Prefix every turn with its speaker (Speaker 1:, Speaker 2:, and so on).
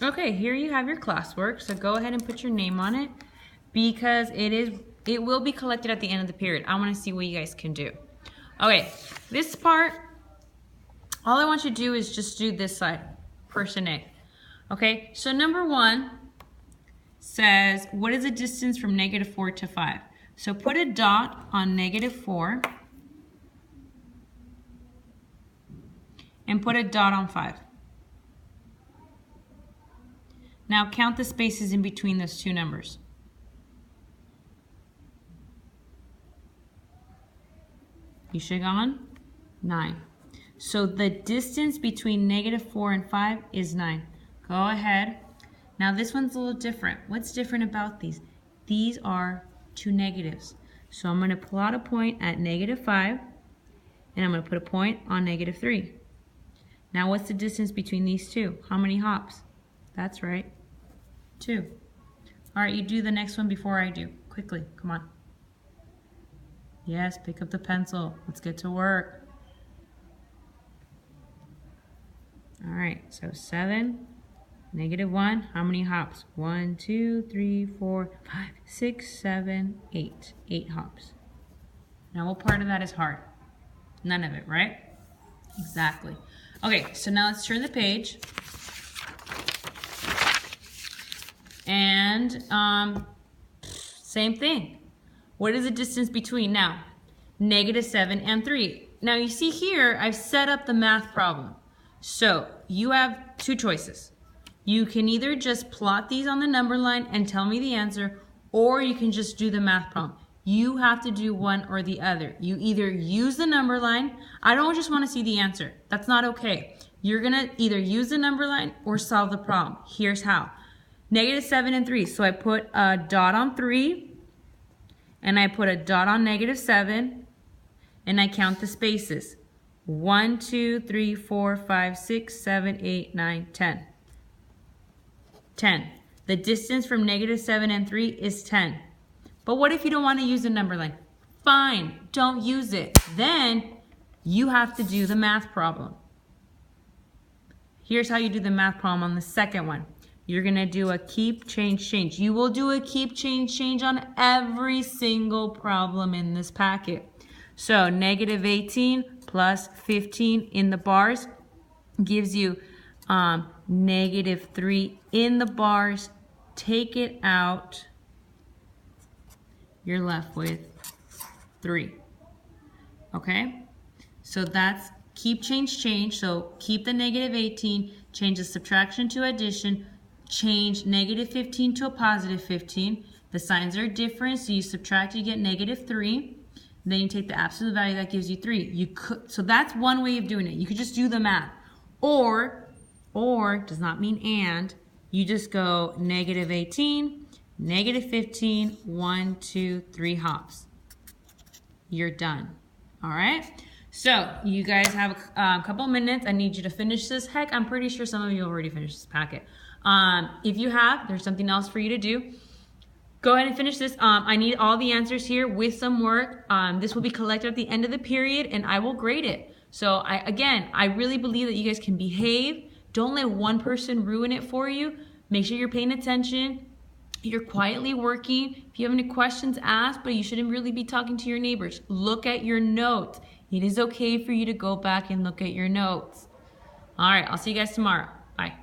Speaker 1: Okay, here you have your classwork. So go ahead and put your name on it because it will be collected at the end of the period. I want to see what you guys can do. Okay, this part, all I want you to do is just do this side, person A. Okay, so number 1 says, what is the distance from -4 to 5? So put a dot on -4 and put a dot on 5. Now count the spaces in between those two numbers. You should have gone 9. So the distance between -4 and 5 is 9. Go ahead. Now this one's a little different. What's different about these? These are two negatives. So I'm going to plot a point at -5 and I'm going to put a point on -3. Now what's the distance between these two? How many hops? That's right, 2. All right, you do the next one before I do. Quickly, come on. Yes, pick up the pencil. Let's get to work. All right, so 7, -1, how many hops? 1, 2, 3, 4, 5, 6, 7, 8. 8 hops. Now what part of that is hard? None of it, right? Exactly. Okay, so now let's turn the page. And same thing. What is the distance between now? -7 and 3. Now you see here, I've set up the math problem. So you have two choices. You can either just plot these on the number line and tell me the answer, or you can just do the math problem. You have to do one or the other. You either use the number line. I don't just want to see the answer. That's not okay. You're going to either use the number line or solve the problem. Here's how. -7 and 3. So I put a dot on 3 and I put a dot on -7 and I count the spaces. 1, 2, 3, 4, 5, 6, 7, 8, 9, 10. 10. The distance from -7 and 3 is 10. But what if you don't want to use the number line? Fine, don't use it. Then you have to do the math problem. Here's how you do the math problem on the second one. You're going to do a keep, change, change. You will do a keep, change, change on every single problem in this packet. So -18 plus 15 in the bars gives you -3 in the bars. Take it out. You're left with 3. Okay? So that's keep, change, change. So keep the -18, change the subtraction to addition, change -15 to a +15. The signs are different, so you subtract, you get -3. Then you take the absolute value, that gives you 3. So that's one way of doing it. You could just do the math. Or does not mean and, you just go -18, -15, 1, 2, 3 hops. You're done. All right? So you guys have a couple minutes. I need you to finish this. Heck, I'm pretty sure some of you already finished this packet. If you have, there's something else for you to do. Go ahead and finish this. I need all the answers here with some work. This will be collected at the end of the period and I will grade it. So I really believe that you guys can behave. Don't let one person ruin it for you. Make sure you're paying attention. You're quietly working. If you have any questions, ask, but you shouldn't really be talking to your neighbors. Look at your notes. It is okay for you to go back and look at your notes. All right, I'll see you guys tomorrow. Bye.